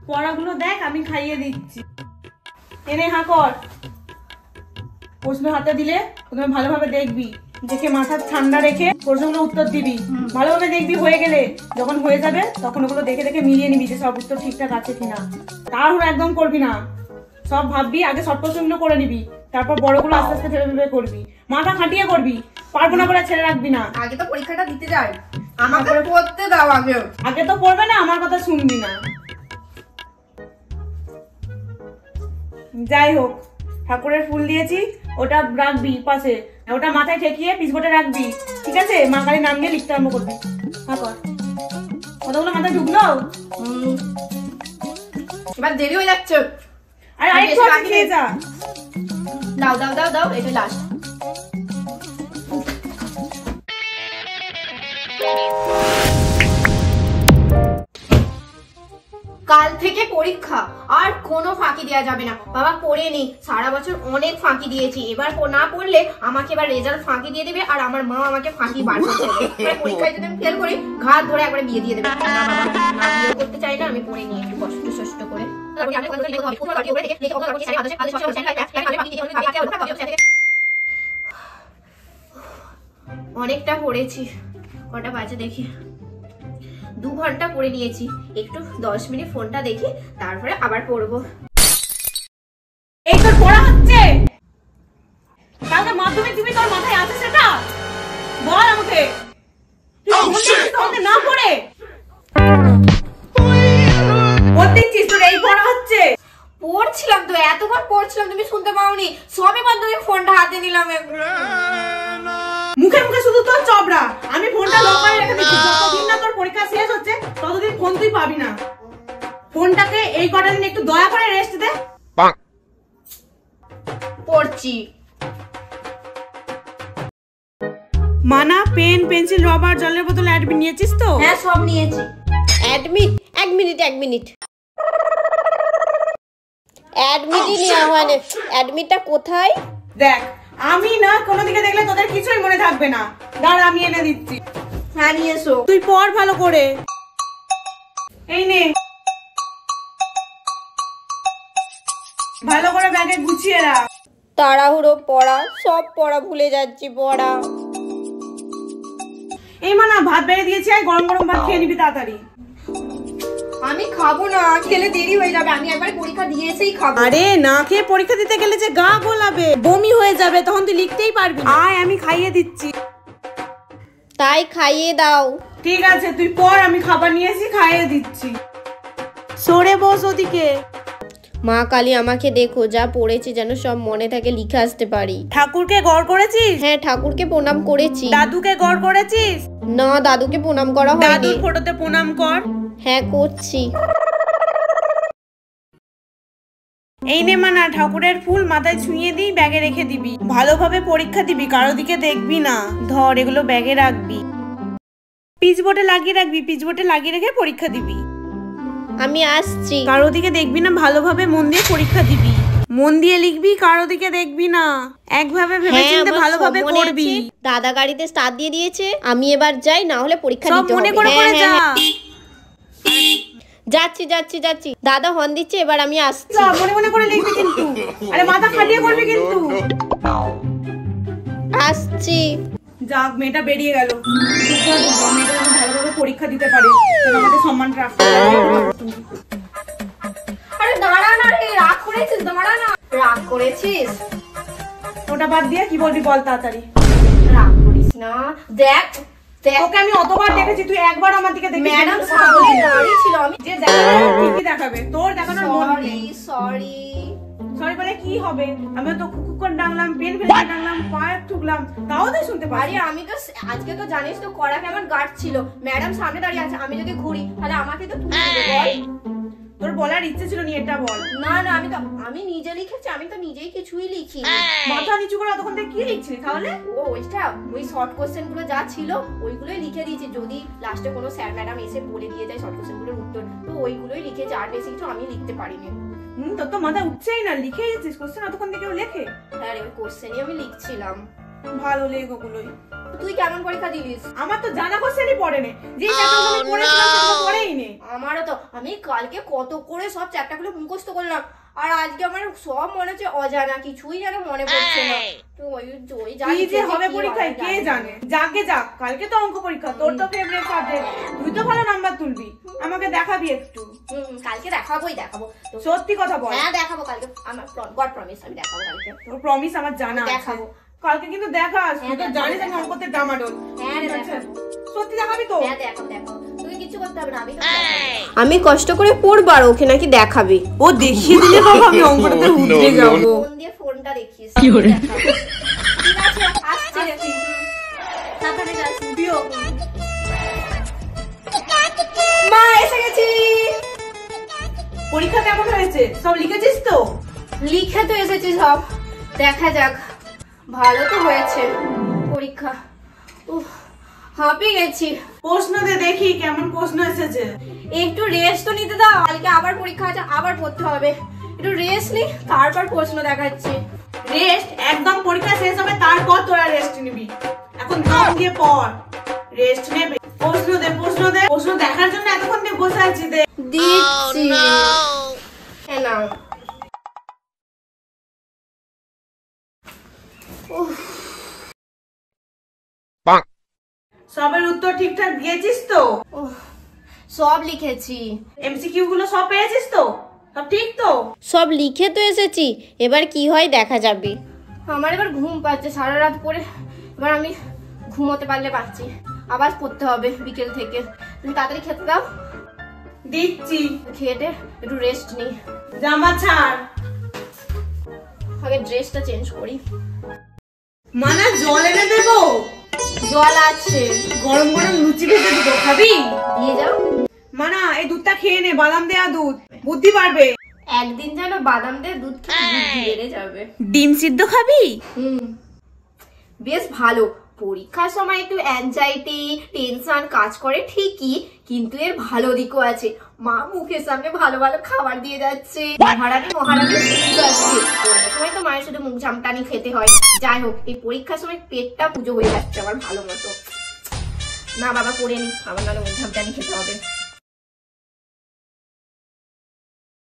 পড়াগুলো দেখ, আমি খাইয়ে দিচ্ছি। এনে হা কর। প্রশ্ন হাতে দিলে প্রথমে ভালোভাবে দেখবি, দেখে মাথা ঠান্ডা রেখে প্রশ্নগুলো উত্তর দিবি। ভালোভাবে দেখবি, হয়ে গেলে যখন হয়ে যাবে তখন ওগুলো দেখে দেখে মিলিয়ে নিবি যে সব উত্তর ঠিকঠাক আছে কিনা। তাড়াহুড়ো একদম করবি না, সব ভাববি, আগে শর্ট প্রশ্নগুলো করে নিবি, তারপর বড়গুলো আস্তে আস্তে ভেবে ভেবে করবি। মাথা খাটিয়ে করবি, পারবো না করে ছেড়ে রাখবি না। আগে তো পরীক্ষাটা দিতে যাই, আমাকে পড়তে দাও। আগে তো পড়বে না, আমার কথা শুনবি না। যাই হোক, ঠাকুরের ফুল দিয়েছি, ওটা রাখবি পাশে, ওটা মাথায় ঠেকিয়ে পিছবোটে রাখবি, ঠিক আছে? মা কালী নাম নিয়ে লিখতে আরম্ভ করবি। কতগুলো মাথায় ঢুকলো? এবার দেরি হয়ে যাচ্ছে। আরে আরেকটু আছে, নিয়ে যা। দাও দাও দাও দাও, এটা লাস্ট। কাল থেকে পরীক্ষা, আর কোনো ফাঁকি দেওয়া যাবে না। বাবা পড়ে নি, সারা বছর অনেক ফাঁকি দিয়েছি, এবার না পড়লে আমাকে এবার রেজাল্ট ফাঁকি দিয়ে দেবে, আর আমার মা আমাকে ফাঁকি বার করতে দেবে। পরীক্ষায় যদি আমি ফেল করি, ঘাত ধরে একবারে বিয়ে দিয়ে দেবে। না বাবা, না বিয়ে করতে চাই না, আমি পড়ে নিই একটু কষ্ট সষ্ট করে। অনেকটা পড়েছি, কটা বাজে দেখি, 2 ঘন্টা পড়ে নিয়েছি। একটু 10 মিনিট ফোনটা দেখি, তারপরে আবার পড়বো। এই তোর পড়া হচ্ছে? কালকে মাধ্যমিক দিবি, তোর মাথায় আছে সেটা? বল আমাকে। তুই না পড়ে পড়তেছিস, তোর এই পড়া হচ্ছে? পড়ছিলাম তো, এতক্ষণ পড়ছিলাম, তুমি শুনতে পাওনি? সবে মাধ্যমিক ফোনটা হাতে নিলাম। মুখে মুখে শুধু তোর চবড়া। আমি ফোনটা লক করে রেখে দিচ্ছি, যতদিন না তোর পরীক্ষা শেষ হচ্ছে ততদিন ফোন তুই পাবি না। ফোনটাকে এই কটা দিন একটু দয়া করে রেস্ট দে। পড়ছি। মানা, পেন, পেন্সিল, রবার, জলের বোতল, অ্যাডমিট নিয়েছিস তো? হ্যাঁ, সব নিয়েছি। অ্যাডমিট? এক মিনিট অ্যাডমিটই নেওয়া হয়নি। অ্যাডমিটটা কোথায়? দেখ, আমি না কোনো দিকে দেখলে তোদের কিছুই মনে থাকবে না। দাঁড়া, আমি এনে দিচ্ছি। হ্যাঁ, নিয়ে এসো। তুই পড় ভালো করে। এই নে, ভালো করে ব্যাগে গুছিয়ে রাখ। তাড়াহুড়ো পড়া, সব পড়া ভুলে যাচ্ছি। পড়া এই মানা, ভাত বেড়ে দিয়েছি, আর গরম গরম ভাত খেয়ে নিবি তাড়াতাড়ি। আমি খাবো না, খেলে দেরি হয়ে যাবে। আমি একবার পরীক্ষা দিয়ে এসেই খাবো। আরে না খেয়ে পরীক্ষা দিতে গেলে যে গা গোলাবে, বমি হয়ে যাবে, তখন তুই লিখতেই পারবি না। আয়, আমি খাইয়ে দিচ্ছি। তাই খাইয়ে দাও। ঠিক আছে, তুই পড়, আমি খাবার নিয়ে এসে খাইয়ে দিচ্ছি। সরে বস ওদিকে। মা কালী, আমাকে দেখো, যা পড়েছি যেন সব মনে থাকে, লিখে আসতে পারি। ঠাকুরকে গড় করেছিস? হ্যাঁ, ঠাকুরকে প্রণাম করেছি। দাদুকে গড় করেছিস? না, দাদুকে প্রণাম করা হয়নি। দাদুর ফটোতে প্রণাম কর। হ্যাঁ, করছি। এই নে মানা, ঠাকুরের ফুল মাথায় ছুঁয়ে দিই, ব্যাগে রেখে দিবি। ভালোভাবে পরীক্ষা দিবি, কারো দিকে দেখবি না। ধর, এগুলো ব্যাগে রাখবি, পিচবোর্ডে লাগিয়ে রাখবি, পিচবোর্ডে লাগিয়ে রেখে পরীক্ষা দিবি। আমি আসছি। কারো দিকে দেখবি না, ভালোভাবে মন দিয়ে পরীক্ষা দিবি। মন দিয়ে লিখবি, কারো দিকে দেখবি না, একভাবে ভেবেচিন্তে ভালোভাবে করবি। দাদা গাড়িতে স্টার্ট দিয়ে দিয়েছে, আমি এবার যাই, না হলে পরীক্ষা দিতে হবে। সব মনে করে করে যা। যাচ্ছি। দাদা হর্ন দিচ্ছে, এবার আমি আসছি। মনে মনে করে লিখবি কিন্তু, আরে মাথা খাটিয়ে করবি কিন্তু। আসছি। যাক, মেয়েটা বেরিয়ে গেল। মেয়েটা যেন ভালোভাবে পরীক্ষা দিতে পারে, আমাকে সম্মান রাখতে হবে। আরে দাঁড়া না রে, রাগ করেছিস? দাঁড়া না। রাগ করেছিস? ওটা বাদ দিয়ে কি বলবি বল তাড়াতাড়ি। রাগ করিস না। দেখ, ওকে আমি অতবার দেখেছি, তুই একবার আমার দিকে দেখবি? ম্যাডাম সামনে দাঁড়িয়ে ছিল, আমি যে দেখাবে ঠিকই দেখাবে, তোর দেখানোর মন নেই। সরি বলে কি হবে? আমি তো কুকুর ডাকলাম, পেন ফেলে ডাকলাম, পায়ে ঠুকলাম, তাও তুই শুনতে পারি? আমি তো আজকে তো জানিস তো কড়া কেমন গার্ড ছিল, ম্যাডাম সামনে দাঁড়িয়ে আছে, আমি যদি ঘুরি তাহলে আমাকে তো তুলে দেবে। বল, তোর বলার ইচ্ছে ছিল নি, এটা বল। না আমি নিজে লিখেছি, আমি তো নিজেই কিছুই লিখি। মাথা নিচু করে অতক্ষণ থেকে কি লিখছিলি তাহলে? ওই শর্ট কোশ্চেন গুলো যা ছিল ওইগুলোই লিখে দিয়েছি, যদি লাস্টে কোনো স্যার ম্যাডাম এসে বলে দিয়ে যায় শর্ট কোশ্চেন গুলোর উত্তর, তো ওইগুলোই লিখেছি, আর বেশি কিছু আমি লিখতে পারিনি। তোর তো মাথা উঠছেই না, লিখে যাচ্ছিস কোশ্চেন, অতক্ষণ থেকে লেখে। হ্যাঁ রে, ওই কোশ্চেনই আমি লিখছিলাম। ভালো লেখ ওগুলোই। তুই কেমন পরীক্ষা দিলিস? আমার তো জানা কোশ্চেনই পড়ে নে, যে চ্যাপ্টারগুলো পড়েছিলাম সেগুলো পড়েই নে। আমারও তো, আমি কালকে কত করে সব চ্যাপ্টারগুলো মুখস্থ করলাম, আর আজকে আমার সব মনে হচ্ছে অজানা, কিছুই যেন মনে পড়ছে না। তো ওই কি যে হবে পরীক্ষায় কে জানে। যাকে যাক, কালকে তো অঙ্ক পরীক্ষা, তোর তো ফেভারিট সাবজেক্ট, তুই তো ভালো নাম্বার তুলবি, আমাকে দেখাবি একটু। কালকে দেখাবো তো। সত্যি কথা বল। হ্যাঁ দেখাবো কালকে, আমার গড প্রমিস আমি দেখাবো কালকে। তোর প্রমিস আমার জানা আছে। দেখাবো কালকে কিন্তু দেখাস, তুই তো জানিস আমি অঙ্কতে ডামাডোল। হ্যাঁ রে দেখাবো। সত্যি দেখাবি তো? হ্যাঁ দেখাবো, তুই কিছু করতে হবে না, আমি কষ্ট করে পড়বো আর ওকে নাকি দেখাবি। ও দেখিয়ে দিলে বাবা আমি অঙ্কটাতে উঠে যাব। ফোন দিয়ে ফোনটা দেখিস, কি করে দেখাবো। ঠিক আছে আসছে তাড়াতাড়ি যাস। দিও মা এসে গেছি। পরীক্ষা কেমন হয়েছে? সব লিখেছিস তো? লিখে তো এসেছি সব, দেখা যাক। ভালো তো হয়েছে পরীক্ষা। হাঁপিয়ে গেছি। প্রশ্ন দে দেখি কেমন প্রশ্ন এসেছে। একটু রেস্ট তো নিতে দাও, কালকে আবার পরীক্ষা আছে, আবার পড়তে হবে। একটু রেস্ট নি, তারপর প্রশ্ন দেখাচ্ছি। রেস্ট একদম পরীক্ষা শেষ হবে তারপর তোরা রেস্ট নিবি, এখন দম দিয়ে পড়। রেস্ট নেবে, প্রশ্ন দে। প্রশ্ন দেখার জন্য এতক্ষণ দিয়ে বসে আছি। দে দিচ্ছি। হ্যাঁ নাও। সবের উত্তর ঠিকঠাক দিয়েছিস তো? সব লিখেছি। এমসিকিউ গুলো সব পেয়েছিস তো? সব ঠিক তো? সব লিখে তো এসেছি, এবার কি হয় দেখা যাবে। আমার এবার ঘুম পাচ্ছে, সারা রাত পরে এবার আমি ঘুমোতে পারলে পারছি, আবার পড়তে হবে বিকেল থেকে। তুমি তাড়াতাড়ি খেতে দাও। দিচ্ছি। খেয়ে একটু রেস্ট নি। জামা ছাড়, আগে ড্রেসটা চেঞ্জ করি। মানা জল এনে দেবো? জল আছে। গরম গরম লুচি ভেজে দেবো, খাবি? দিয়ে যাও। মানা এই দুধটা খেয়ে নে, বাদাম দেয়া দুধ, বুদ্ধি বাড়বে। একদিন যেন বাদাম দিয়ে দুধ খেয়ে বুদ্ধি বেড়ে যাবে। ডিম সিদ্ধ খাবি? বেশ ভালো। পরীক্ষার সময় একটু অ্যাংজাইটি টেনশন কাজ করে ঠিকই, কিন্তু এর ভালো দিকও আছে। মা মুখের সামনে ভালো ভালো খাবার দিয়ে যাচ্ছে, মহারানী আসছে। অন্য সময় তো মায়ের শুধু মুখ ঝামটানি খেতে হয়। যাই হোক, এই পরীক্ষার সময় পেটটা পুজো হয়ে যাচ্ছে আমার ভালো মতো। না বাবা পড়ে নি, আমার নাহলে মুখ ঝামটানি খেতে হবে।